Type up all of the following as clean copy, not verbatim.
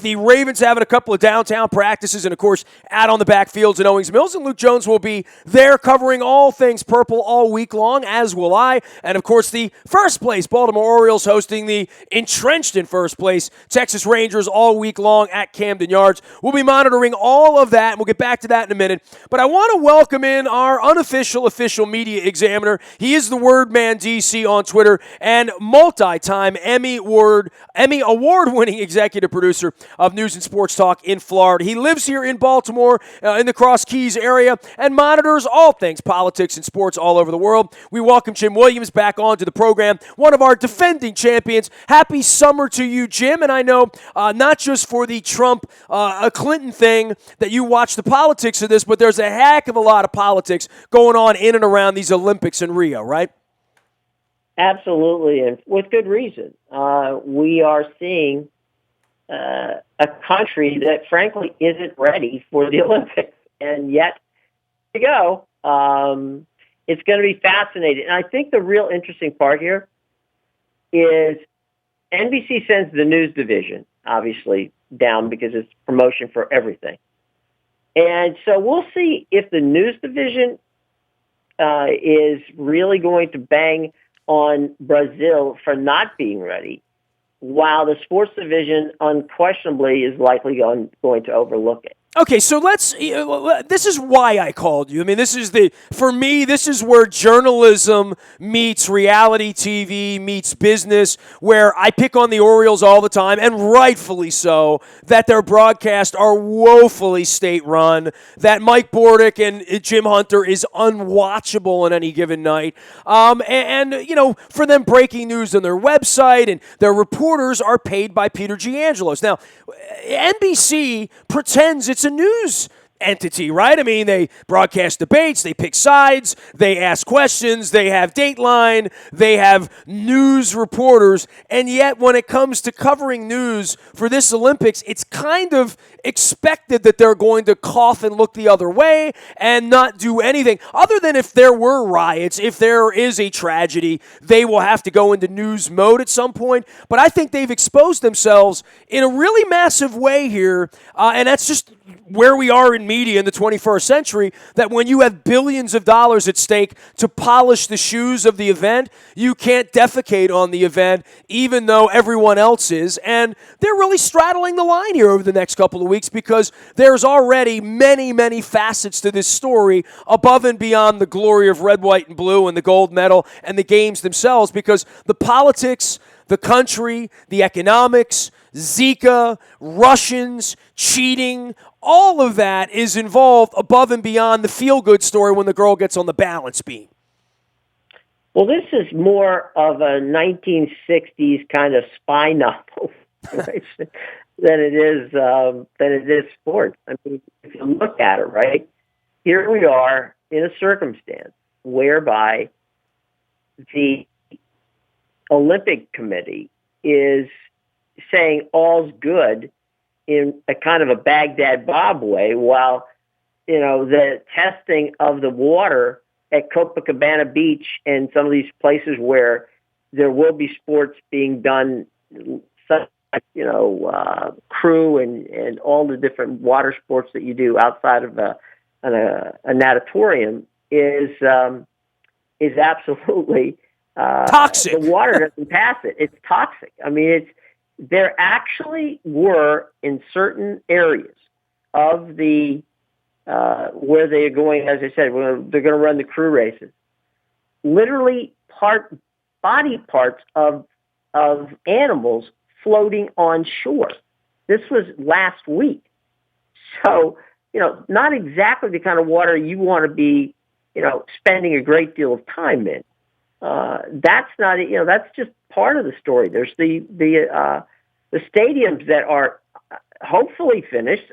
the Ravens having a couple of downtown practices and, of course, out on the backfields in Owings Mills. And Luke Jones will be there covering all things purple all week long, as will I. And, of course, the first place Baltimore Orioles hosting the entrenched in first place Texas Rangers all week long at Camden Yards. We'll be monitoring all of that, and we'll get back to that in a minute. But I want to welcome in our unofficial official media examiner. He is the Word Man DC on Twitter and multi-time Emmy Award-winning executive producer of News and Sports Talk in Florida. He lives here in Baltimore, in the Cross Keys area, and monitors all things politics and sports all over the world. We welcome Jim Williams back onto the program, one of our defending champions. Happy summer to you, Jim. And I know not just for the Trump-Clinton thing that you watch the politics of this, but there's a heck of a lot of politics going on in and around these Olympics in Rio, right? Absolutely, and with good reason. We are seeing a country that, frankly, isn't ready for the Olympics, and yet to go. It's going to be fascinating. And I think the real interesting part here is NBC sends the news division, obviously, down because it's promotion for everything. And so we'll see if the news division is really going to bang on Brazil for not being ready, while the sports division unquestionably is likely going to overlook it. Okay, so this is why I called you. I mean, for me, this is where journalism meets reality TV, meets business, where I pick on the Orioles all the time, and rightfully so, that their broadcasts are woefully state-run, that Mike Bordick and Jim Hunter is unwatchable on any given night, and for them breaking news on their website, and their reporters are paid by Peter Giangelos. Now, NBC pretends it's a news entity, right? I mean, they broadcast debates, they pick sides, they ask questions, they have Dateline, they have news reporters, and yet when it comes to covering news for this Olympics, it's kind of expected that they're going to cough and look the other way and not do anything. Other than if there were riots, if there is a tragedy, they will have to go into news mode at some point. But I think they've exposed themselves in a really massive way here, and that's just where we are in media in the 21st century, that when you have billions of dollars at stake to polish the shoes of the event, you can't defecate on the event, even though everyone else is. And they're really straddling the line here over the next couple of weeks, because there's already many, many facets to this story above and beyond the glory of red, white, and blue and the gold medal and the games themselves, because the politics, the country, the economics, Zika, Russians, cheating, all of that is involved above and beyond the feel-good story when the girl gets on the balance beam. Well, this is more of a 1960s kind of spy novel, right, than it is sports. I mean, if you look at it, right, here we are in a circumstance whereby the Olympic Committee is saying all's good in a kind of a Baghdad Bob way, while, the testing of the water at Copacabana Beach and some of these places where there will be sports being done, such crew and all the different water sports that you do outside of a natatorium is absolutely toxic. The water doesn't pass it. It's toxic. I mean, there actually were in certain areas of the where they are going, as I said, they're going to run the crew races, literally body parts of animals floating on shore. This was last week. So, not exactly the kind of water you want to be, spending a great deal of time in. That's not, that's just part of the story. There's the stadiums that are hopefully finished.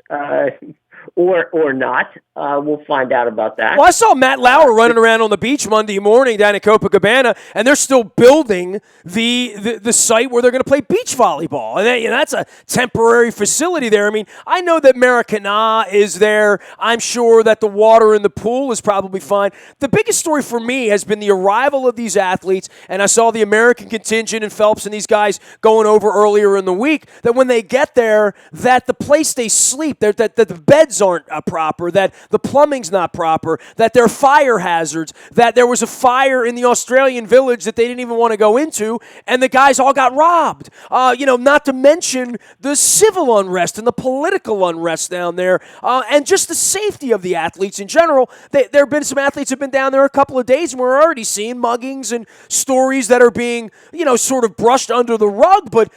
or not. We'll find out about that. Well, I saw Matt Lauer running around on the beach Monday morning down in Copacabana, and they're still building the site where they're going to play beach volleyball. And that's a temporary facility there. I mean, I know that Maracana is there. I'm sure that the water in the pool is probably fine. The biggest story for me has been the arrival of these athletes, and I saw the American contingent and Phelps and these guys going over earlier in the week, that when they get there, that the place they sleep, that the beds aren't proper, that the plumbing's not proper, that there are fire hazards, that there was a fire in the Australian village that they didn't even want to go into, and the guys all got robbed. Not to mention the civil unrest and the political unrest down there, and just the safety of the athletes in general. There have been some athletes who have been down there a couple of days, and we're already seeing muggings and stories that are being, sort of brushed under the rug, but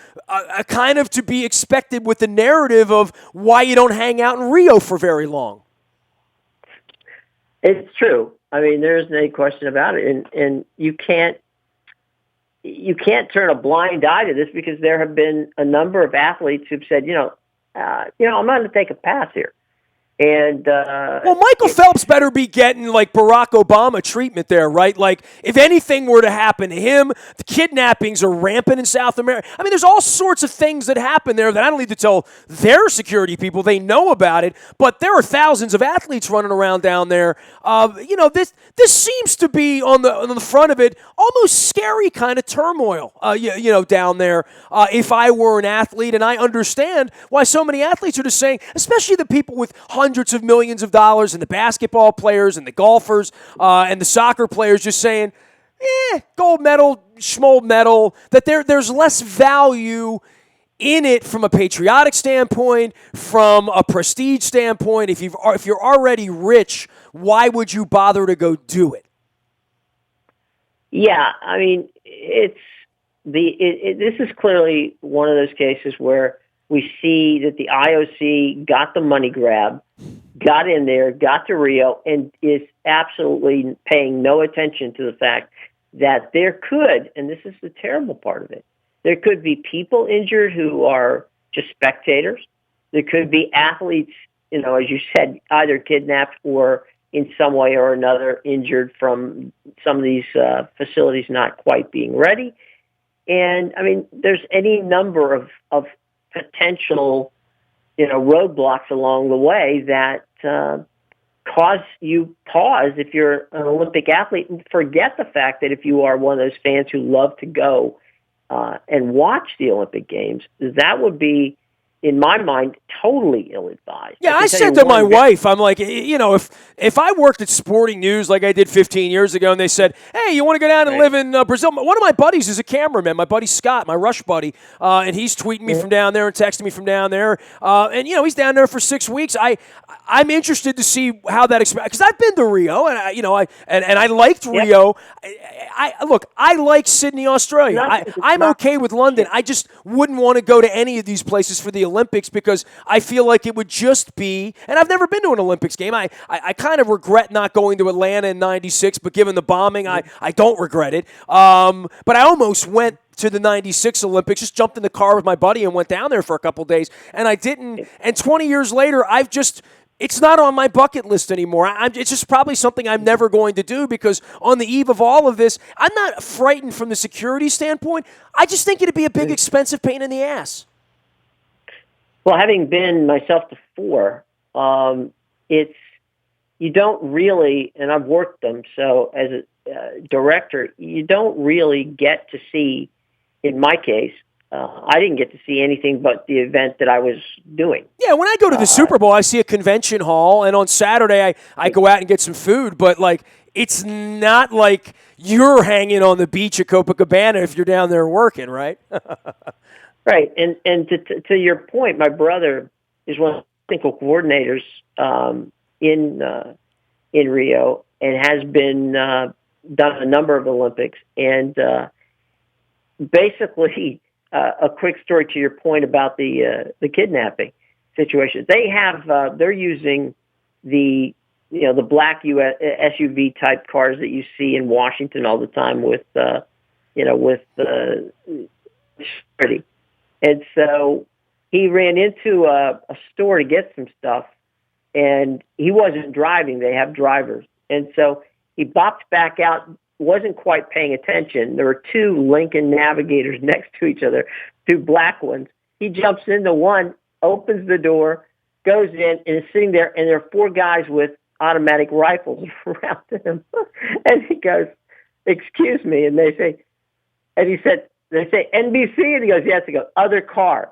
kind of to be expected with the narrative of why you don't hang out in Rio for very long. It's true. I mean, there's no question about it, and you can't turn a blind eye to this, because there have been a number of athletes who've said, I'm going to take a pass here. And Michael Phelps better be getting like Barack Obama treatment there, right? Like, if anything were to happen to him, the kidnappings are rampant in South America. I mean, there's all sorts of things that happen there that I don't need to tell their security people. They know about it, but there are thousands of athletes running around down there. This seems to be on the front of it almost scary kind of turmoil. Down there. If I were an athlete, and I understand why so many athletes are just saying, especially the people with hundreds of millions of dollars, and the basketball players and the golfers and the soccer players just saying, gold medal, schmold medal, that there's less value in it from a patriotic standpoint, from a prestige standpoint. If you're already rich, why would you bother to go do it? Yeah, I mean, this is clearly one of those cases where we see that the IOC got the money grab, got in there, got to Rio, and is absolutely paying no attention to the fact that there could, and this is the terrible part of it, there could be people injured who are just spectators. There could be athletes, as you said, either kidnapped or in some way or another injured from some of these facilities not quite being ready. And, I mean, there's any number of potential, roadblocks along the way that cause you pause if you're an Olympic athlete, and forget the fact that if you are one of those fans who love to go and watch the Olympic Games, that would be, in my mind, totally ill-advised. Yeah, I said to my wife, I'm like, if I worked at Sporting News like I did 15 years ago, and they said, hey, you want to go down and live in Brazil? One of my buddies is a cameraman, my buddy Scott, my Rush buddy, and he's tweeting me from down there and texting me from down there. And he's down there for 6 weeks. I'm interested to see how that experience, because I've been to Rio, and I liked Rio. I like Sydney, Australia. I'm okay with London. I just wouldn't want to go to any of these places for the Olympics, because I feel like it would just be, and I've never been to an Olympics game. I kind of regret not going to Atlanta in '96, but given the bombing, I don't regret it. But I almost went to the 96 Olympics, just jumped in the car with my buddy and went down there for a couple of days, and I didn't. And 20 years later, it's not on my bucket list anymore. It's just probably something I'm never going to do, because on the eve of all of this, I'm not frightened from the security standpoint. I just think it'd be a big, expensive pain in the ass. Well, having been myself to four, you don't really, and I've worked them, so as a director, you don't really get to see, in my case, I didn't get to see anything but the event that I was doing. Yeah, when I go to the Super Bowl, I see a convention hall, and on Saturday I go out and get some food, but it's not like you're hanging on the beach at Copacabana if you're down there working, right? Right, and to your point, my brother is one of the technical coordinators in Rio, and has been done a number of Olympics. And basically, a quick story to your point about the kidnapping situation. They're using the black SUV type cars that you see in Washington all the time with security. And so he ran into a store to get some stuff, and he wasn't driving. They have drivers. And so he bopped back out, wasn't quite paying attention. There were two Lincoln Navigators next to each other, two black ones. He jumps into one, opens the door, goes in, and is sitting there, and there are four guys with automatic rifles around him. And he goes, "Excuse me," and they say NBC, and he goes, "Yes." He goes, "Other car."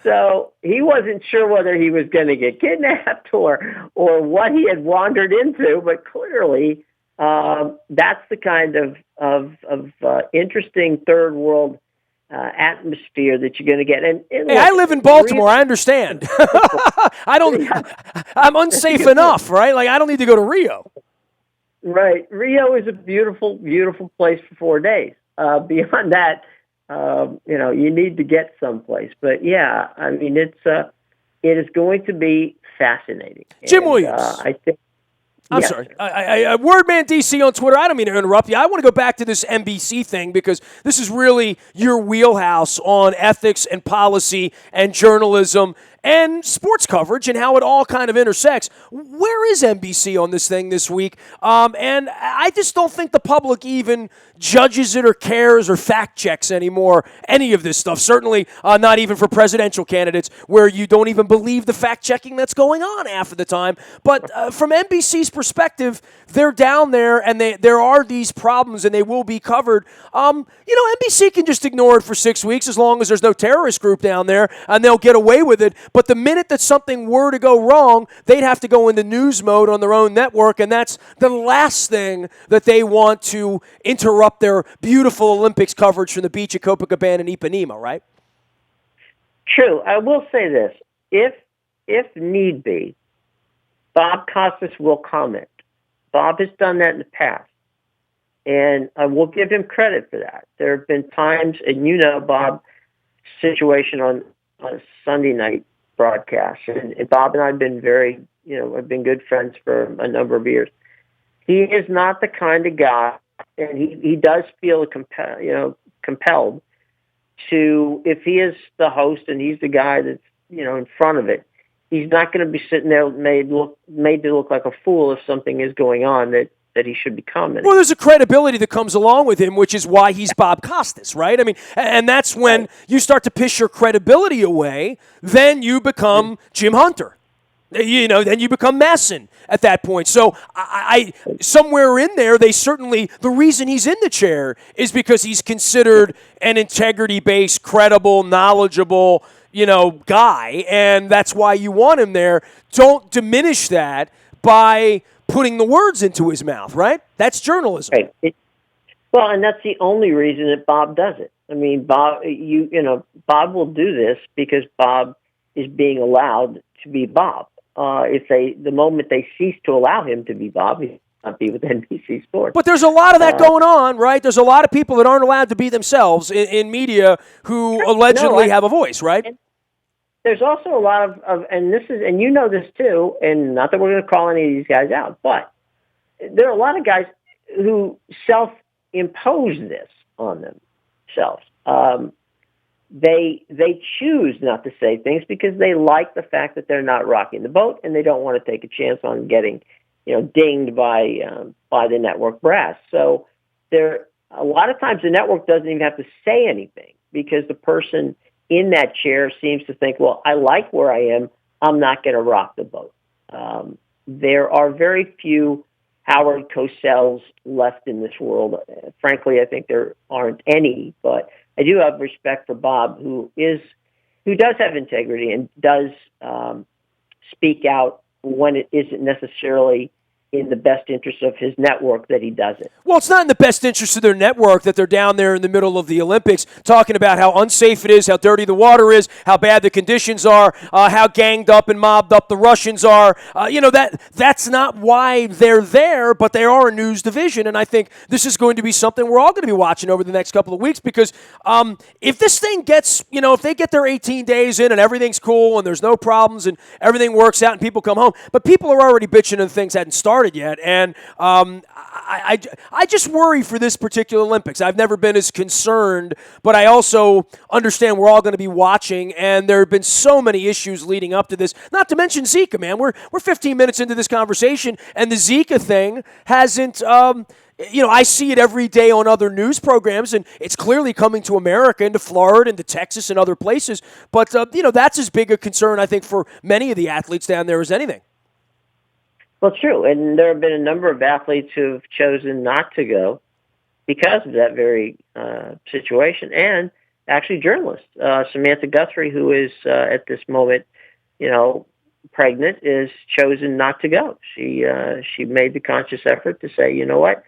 So he wasn't sure whether he was going to get kidnapped or what he had wandered into, but clearly that's the kind of interesting third world atmosphere that you're going to get. And hey, I live in Baltimore. I understand. I'm unsafe enough, right? Like, I don't need to go to Rio. Right. Rio is a beautiful, beautiful place for 4 days. Beyond that, you need to get someplace. But yeah, I mean, it is going to be fascinating. Jim Williams. I think. I'm yes, sorry. Wordman DC on Twitter. I don't mean to interrupt you. I want to go back to this NBC thing because this is really your wheelhouse on ethics and policy and journalism and sports coverage and how it all kind of intersects. Where is NBC on this thing this week? And I just don't think the public even judges it or cares or fact checks anymore, any of this stuff. Certainly not even for presidential candidates where you don't even believe the fact checking that's going on half of the time. But from NBC's perspective, they're down there and there are these problems and they will be covered. NBC can just ignore it for 6 weeks as long as there's no terrorist group down there and they'll get away with it. But the minute that something were to go wrong, they'd have to go into news mode on their own network, and that's the last thing that they want to interrupt their beautiful Olympics coverage from the beach at Copacabana and Ipanema, right? True. I will say this. If need be, Bob Costas will comment. Bob has done that in the past, and I will give him credit for that. There have been times, and Bob's situation on a Sunday night broadcast, and Bob and I have been have been good friends for a number of years. He is not the kind of guy, and he does feel compelled to, if he is the host and he's the guy that's in front of it, he's not going to be sitting there made to look like a fool if something is going on that he should be commenting. Well, there's a credibility that comes along with him, which is why he's Bob Costas, right? I mean, and that's when you start to piss your credibility away, then you become Jim Hunter. Then you become Masson at that point. So I somewhere in there, the reason he's in the chair is because he's considered an integrity-based, credible, knowledgeable, guy, and that's why you want him there. Don't diminish that by putting the words into his mouth, right? That's journalism. Right. Well, and that's the only reason that Bob does it. I mean, Bob, Bob will do this because Bob is being allowed to be Bob. The moment they cease to allow him to be Bob, he'll not be with NBC Sports. But there's a lot of that going on, right? There's a lot of people that aren't allowed to be themselves in media who allegedly have a voice, right? There's also a lot of and this too, and not that we're going to call any of these guys out, but there are a lot of guys who self-impose this on themselves. They choose not to say things because they like the fact that they're not rocking the boat, and they don't want to take a chance on getting, dinged by the network brass. So a lot of times the network doesn't even have to say anything because the person in that chair seems to think, well, I like where I am. I'm not going to rock the boat. There are very few Howard Cosell's left in this world. Frankly, I think there aren't any, but I do have respect for Bob, who does have integrity and does speak out when it isn't necessarily in the best interest of his network that he does it. Well, it's not in the best interest of their network that they're down there in the middle of the Olympics talking about how unsafe it is, how dirty the water is, how bad the conditions are, how ganged up and mobbed up the Russians are. That's not why they're there, but they are a news division, and I think this is going to be something we're all going to be watching over the next couple of weeks because if this thing gets, if they get their 18 days in and everything's cool and there's no problems and everything works out and people come home, but people are already bitching and things hadn't started started yet. And I just worry for this particular Olympics. I've never been as concerned, but I also understand we're all going to be watching, and there have been so many issues leading up to this. Not to mention Zika, man. We're 15 minutes into this conversation, and the Zika thing hasn't. I see it every day on other news programs, and it's clearly coming to America, into Florida, into Texas, and other places. But, that's as big a concern, I think, for many of the athletes down there as anything. Well, true. And there have been a number of athletes who have chosen not to go because of that very situation. And actually journalists. Samantha Guthrie, who is at this moment, pregnant, is chosen not to go. She made the conscious effort to say, you know what?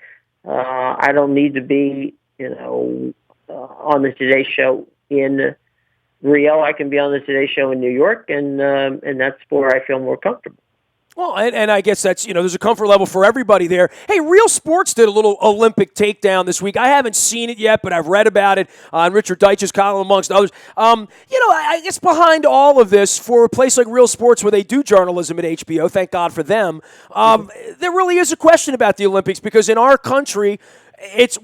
I don't need to be, on the Today Show in Rio. I can be on the Today Show in New York, and that's where I feel more comfortable. Well, and I guess that's, there's a comfort level for everybody there. Hey, Real Sports did a little Olympic takedown this week. I haven't seen it yet, but I've read about it on Richard Deitch's column, amongst others. I guess behind all of this, for a place like Real Sports where they do journalism at HBO, thank God for them, there really is a question about the Olympics, because in our country,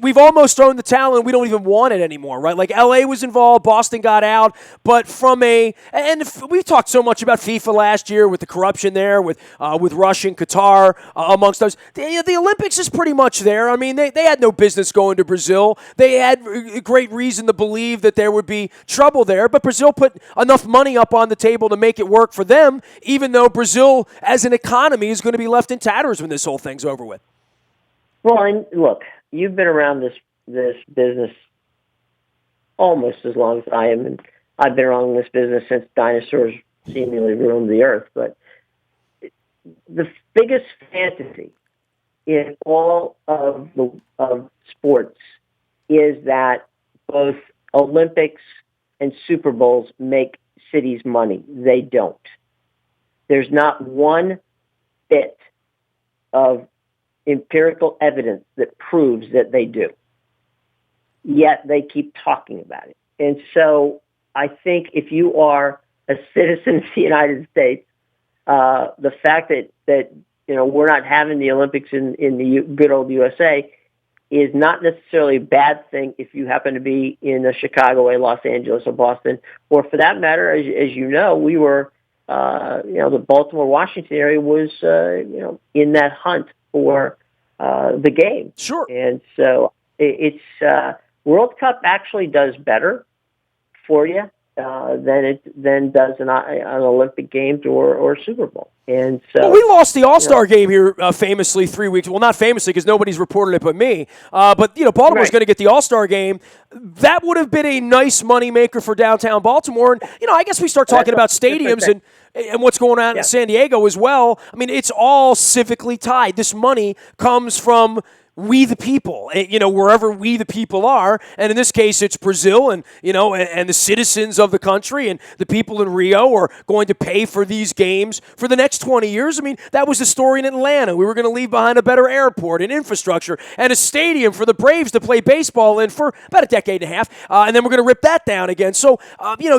we've almost thrown the towel and we don't even want it anymore, right? Like LA was involved, Boston got out, but and we talked so much about FIFA last year with the corruption there, with Russia and Qatar, amongst those. The Olympics is pretty much there. I mean, they had no business going to Brazil. They had a great reason to believe that there would be trouble there, but Brazil put enough money up on the table to make it work for them, even though Brazil as an economy is going to be left in tatters when this whole thing's over with. Well, and look, you've been around this business almost as long as I am, and I've been around this business since dinosaurs seemingly roamed the earth. But the biggest fantasy in all of sports is that both Olympics and Super Bowls make cities money. They don't. There's not one bit of empirical evidence that proves that they do. Yet they keep talking about it. And so I think if you are a citizen of the United States, the fact that we're not having the Olympics in the good old USA is not necessarily a bad thing if you happen to be in Chicago, Los Angeles, or Boston, or for that matter, as you know, we were, the Baltimore, Washington area was, in that hunt for the game. Sure. And so it's World Cup actually does better for you than does an Olympic Games or Super Bowl. And so we lost the All-Star game here famously 3 weeks. Well, not famously because nobody's reported it but me. But Baltimore's going to get the All-Star game. That would have been a nice moneymaker for downtown Baltimore. And I guess we start talking about stadiums and what's going on in San Diego as well. I mean, it's all civically tied. This money comes from we the people, wherever we the people are. And in this case, it's Brazil and the citizens of the country and the people in Rio are going to pay for these games for the next 20 years. I mean, that was the story in Atlanta. We were going to leave behind a better airport and infrastructure and a stadium for the Braves to play baseball in for about a decade and a half. And then we're going to rip that down again. So,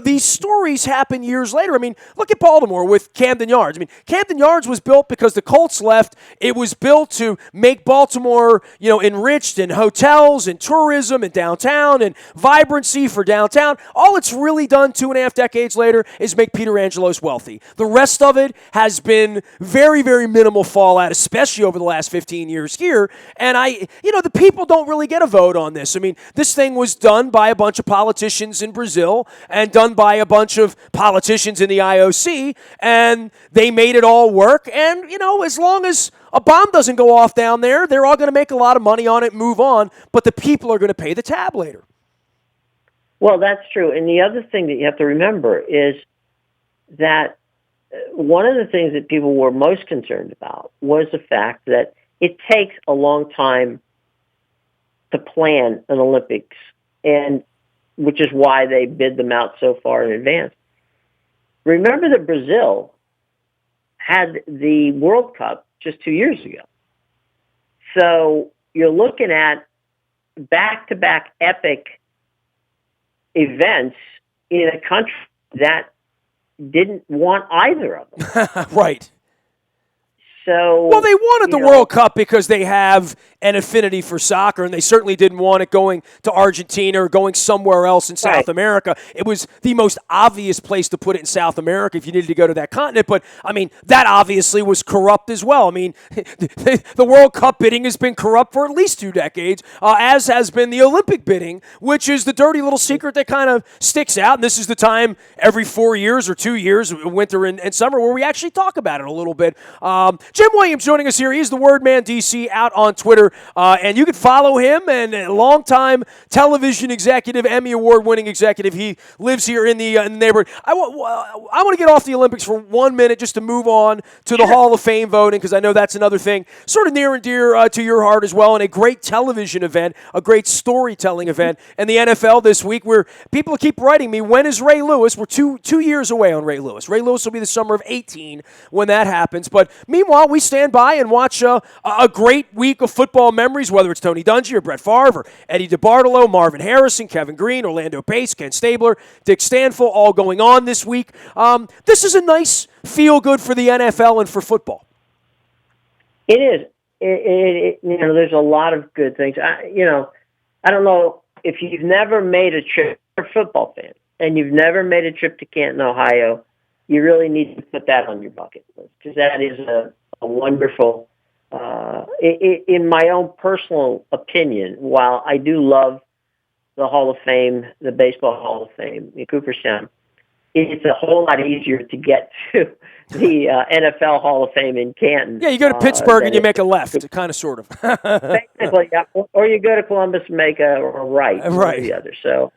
these stories happen years later. I mean, look at Baltimore with Camden Yards. I mean, Camden Yards was built because the Colts left. It was built to make Baltimore enriched in hotels and tourism and downtown and vibrancy for downtown. All it's really done 2.5 decades later is make Peter Angelos wealthy. The rest of it has been very, very minimal fallout, especially over the last 15 years here. And the people don't really get a vote on this. I mean, this thing was done by a bunch of politicians in Brazil and done by a bunch of politicians in the IOC, and they made it all work. And, as long as a bomb doesn't go off down there, they're all going to make a lot of money on it, move on, but the people are going to pay the tab later. Well, that's true. And the other thing that you have to remember is that one of the things that people were most concerned about was the fact that it takes a long time to plan an Olympics, and which is why they bid them out so far in advance. Remember that Brazil had the World Cup just 2 years ago. So you're looking at back-to-back epic events in a country that didn't want either of them. Right. So, well, they wanted the World Cup because they have an affinity for soccer, and they certainly didn't want it going to Argentina or going somewhere else in South America. It was the most obvious place to put it in South America if you needed to go to that continent. But, I mean, that obviously was corrupt as well. I mean, the World Cup bidding has been corrupt for at least 2 decades, as has been the Olympic bidding, which is the dirty little secret that kind of sticks out. And this is the time every 4 years or 2 years, winter and summer, where we actually talk about it a little bit. Jim Williams joining us here. He's the Word Man DC out on Twitter. And you can follow him, and a longtime television executive, Emmy Award-winning executive. He lives here in the neighborhood. I want to get off the Olympics for 1 minute just to move on to the Hall of Fame voting, because I know that's another thing sort of near and dear to your heart as well, and a great television event, a great storytelling event. And the NFL this week, where people keep writing me, when is Ray Lewis? We're two years away on Ray Lewis. Ray Lewis will be the summer of 18 when that happens. But meanwhile, we stand by and watch a great week of football memories, whether it's Tony Dungy or Brett Favre or Eddie DeBartolo, Marvin Harrison, Kevin Green, Orlando Pace, Ken Stabler, Dick Stanfill, all going on this week. This is a nice feel-good for the NFL and for football. It is. There's a lot of good things. I don't know if you've never made a trip, you're a football fan, and you've never made a trip to Canton, Ohio, you really need to put that on your bucket list, because that is a wonderful, in my own personal opinion, while I do love the Hall of Fame, the Baseball Hall of Fame in Cooperstown, it's a whole lot easier to get to the NFL Hall of Fame in Canton. Yeah, you go to Pittsburgh and you make a left, kind of, sort of. Basically, yeah. Or you go to Columbus and make a right, right. Or the other. So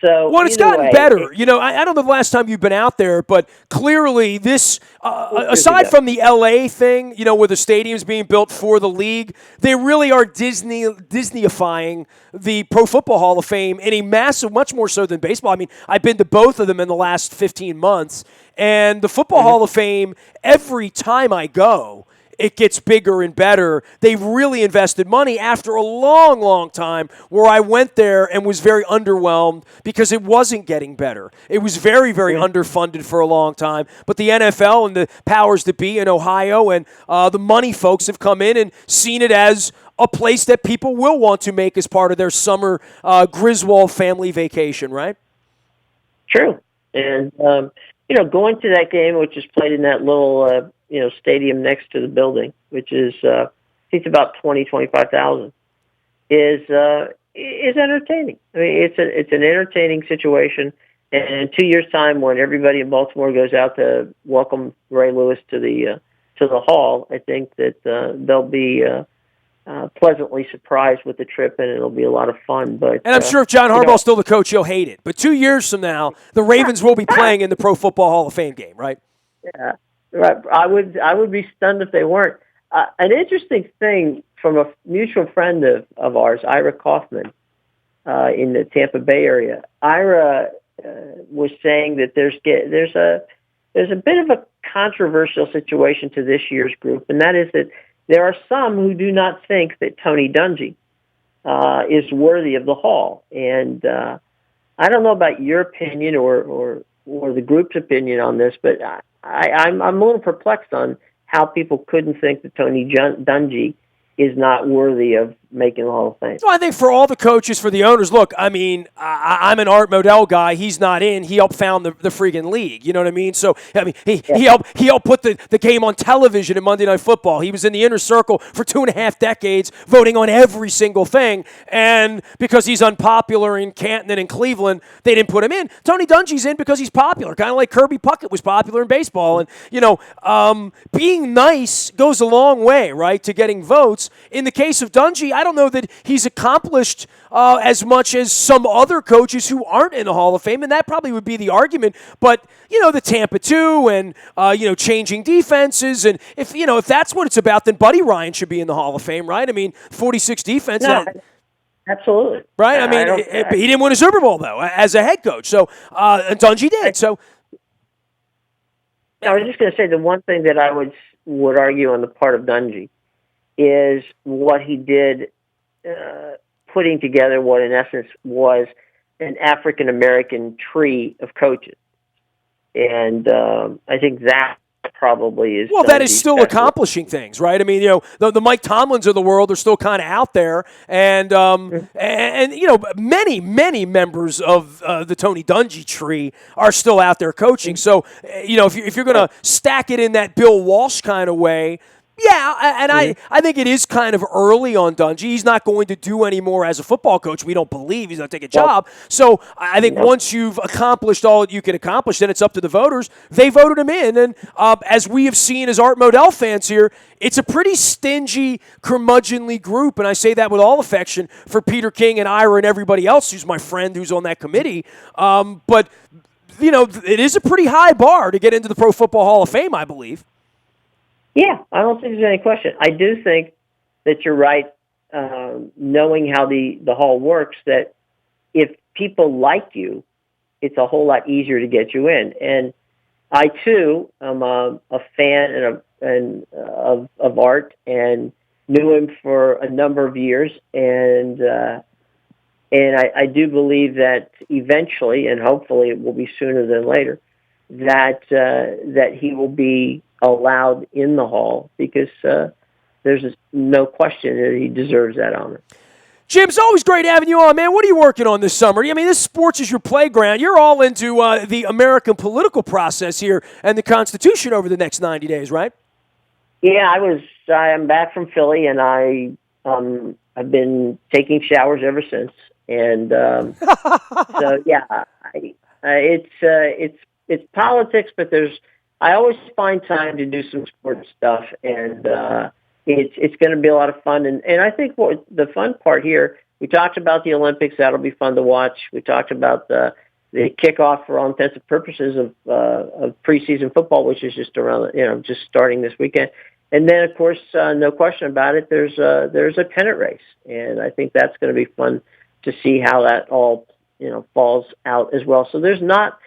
well, it's gotten better. I don't know the last time you've been out there, but clearly this, aside from the L.A. thing, where the stadium's being built for the league, they really are Disneyifying the Pro Football Hall of Fame in a massive, much more so than baseball. I mean, I've been to both of them in the last 15 months, and the Football Hall of Fame, every time I go, it gets bigger and better. They've really invested money after a long, long time where I went there and was very underwhelmed because it wasn't getting better. It was very, very underfunded for a long time. But the NFL and the powers that be in Ohio and the money folks have come in and seen it as a place that people will want to make as part of their summer Griswold family vacation, right? True. And, going to that game, which is played in that little stadium next to the building, which is I think about 25,000, is entertaining. I mean, it's an entertaining situation. And in 2 years' time, when everybody in Baltimore goes out to welcome Ray Lewis to the hall, I think that they'll be pleasantly surprised with the trip, and it'll be a lot of fun. But and I'm sure if John Harbaugh's still the coach, he'll hate it. But 2 years from now, the Ravens will be playing in the Pro Football Hall of Fame game, right? Yeah. Right. I would be stunned if they weren't. An interesting thing from a mutual friend of ours, Ira Kaufman, in the Tampa Bay area. Ira was saying that there's a bit of a controversial situation to this year's group, and that is that there are some who do not think that Tony Dungy is worthy of the Hall. And I don't know about your opinion or the group's opinion on this, but I'm a little perplexed on how people couldn't think that Tony Dungy is not worthy of making the Hall of Fame. Well, I think for all the coaches, for the owners, look, I mean, I'm an Art Modell guy. He's not in. He helped found the friggin' league. You know what I mean? So, I mean, he helped put the game on television in Monday Night Football. He was in the inner circle for 2.5 decades, voting on every single thing. And because he's unpopular in Canton and in Cleveland, they didn't put him in. Tony Dungy's in because he's popular, kind of like Kirby Puckett was popular in baseball. And, being nice goes a long way, right, to getting votes. In the case of Dungy, I don't know that he's accomplished as much as some other coaches who aren't in the Hall of Fame, and that probably would be the argument. But, the Tampa 2 and, changing defenses, and if that's what it's about, then Buddy Ryan should be in the Hall of Fame, right? I mean, 46 defense. No, absolutely. Right? I mean, he didn't win a Super Bowl, though, as a head coach. So, and Dungy did. So, I was just going to say the one thing that I would argue on the part of Dungy is what he did putting together what in essence was an African-American tree of coaches. And I think that probably is. Well, gonna that is be still special. accomplishing things, right? I mean, the Mike Tomlins of the world are still kind of out there, and many members of the Tony Dungy tree are still out there coaching. So, if you're going to stack it in that Bill Walsh kind of way. Yeah, and I think it is kind of early on Dungy. He's not going to do any more as a football coach. We don't believe he's going to take a job. So I think once you've accomplished all that you can accomplish, then it's up to the voters. They voted him in. And as we have seen as Art Modell fans here, it's a pretty stingy, curmudgeonly group. And I say that with all affection for Peter King and Ira and everybody else who's my friend who's on that committee. But it is a pretty high bar to get into the Pro Football Hall of Fame, I believe. Yeah, I don't think there's any question. I do think that you're right, knowing how the hall works, that if people like you, it's a whole lot easier to get you in. And I, too, am a fan of Art and knew him for a number of years. And I do believe that eventually, and hopefully it will be sooner than later, that he will be allowed in the hall, because there's no question that he deserves that honor. Jim, it's always great having you on, man. What are you working on this summer? I mean, this sports is your playground. You're all into the American political process here and the Constitution over the next 90 days, right? Yeah, I'm back from Philly, and I've been taking showers ever since. And so yeah, it's politics, but I always find time to do some sports stuff, and it's going to be a lot of fun. And I think what the fun part here, we talked about the Olympics. That'll be fun to watch. We talked about the kickoff, for all intents and purposes, of preseason football, which is just around, just starting this weekend. And then, of course, no question about it, there's a pennant race, and I think that's going to be fun to see how that all falls out as well. So there's not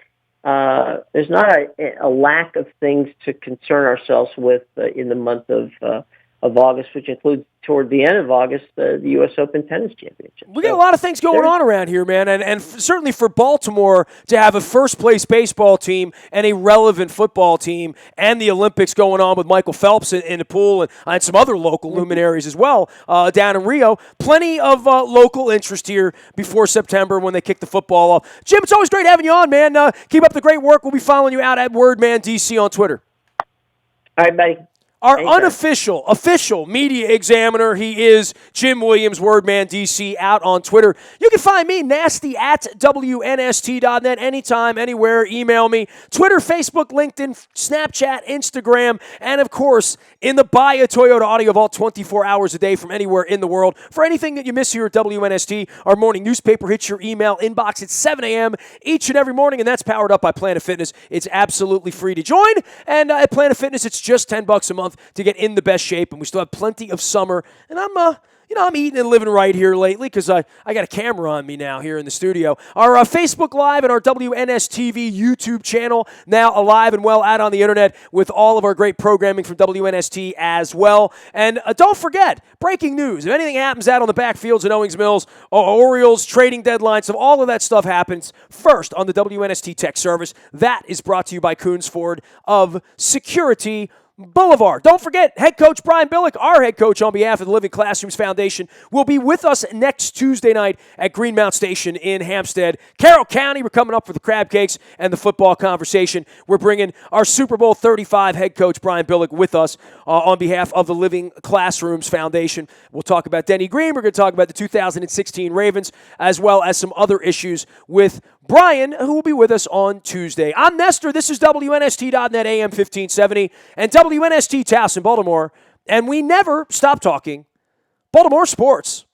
a lack of things to concern ourselves with in the month of August, which includes toward the end of August the U.S. Open Tennis Championship. We got a lot of things going on around here, man, and certainly for Baltimore to have a first-place baseball team and a relevant football team, and the Olympics going on with Michael Phelps in the pool, and some other local luminaries as well down in Rio. Plenty of local interest here before September when they kick the football off. Jim, it's always great having you on, man. Keep up the great work. We'll be following you out at WordmanDC on Twitter. All right, buddy. Our official media examiner, he is Jim Williams, Wordman DC, out on Twitter. You can find me, nasty at WNST.net, anytime, anywhere. Email me. Twitter, Facebook, LinkedIn, Snapchat, Instagram, and, of course, in the Buy a Toyota audio vault 24 hours a day from anywhere in the world. For anything that you miss here at WNST, our morning newspaper hits your email inbox at 7 a.m. each and every morning, and that's powered up by Planet Fitness. It's absolutely free to join, and at Planet Fitness, it's just $10 a month to get in the best shape, and we still have plenty of summer. And I'm eating and living right here lately because I got a camera on me now here in the studio. Our Facebook Live and our WNSTV YouTube channel now alive and well out on the internet with all of our great programming from WNST as well. And don't forget, breaking news. If anything happens out on the backfields at Owings Mills, or Orioles, trading deadlines, so all of that stuff happens first on the WNST Tech Service. That is brought to you by Coons Ford of Security Boulevard. Don't forget, head coach Brian Billick, our head coach on behalf of the Living Classrooms Foundation, will be with us next Tuesday night at Greenmount Station in Hampstead. Carroll County, we're coming up for the crab cakes and the football conversation. We're bringing our Super Bowl 35 head coach Brian Billick with us on behalf of the Living Classrooms Foundation. We'll talk about Denny Green. We're going to talk about the 2016 Ravens, as well as some other issues with Brian, who will be with us on Tuesday. I'm Nestor. This is WNST.net AM 1570 and WNST Towson, Baltimore. And we never stop talking Baltimore sports.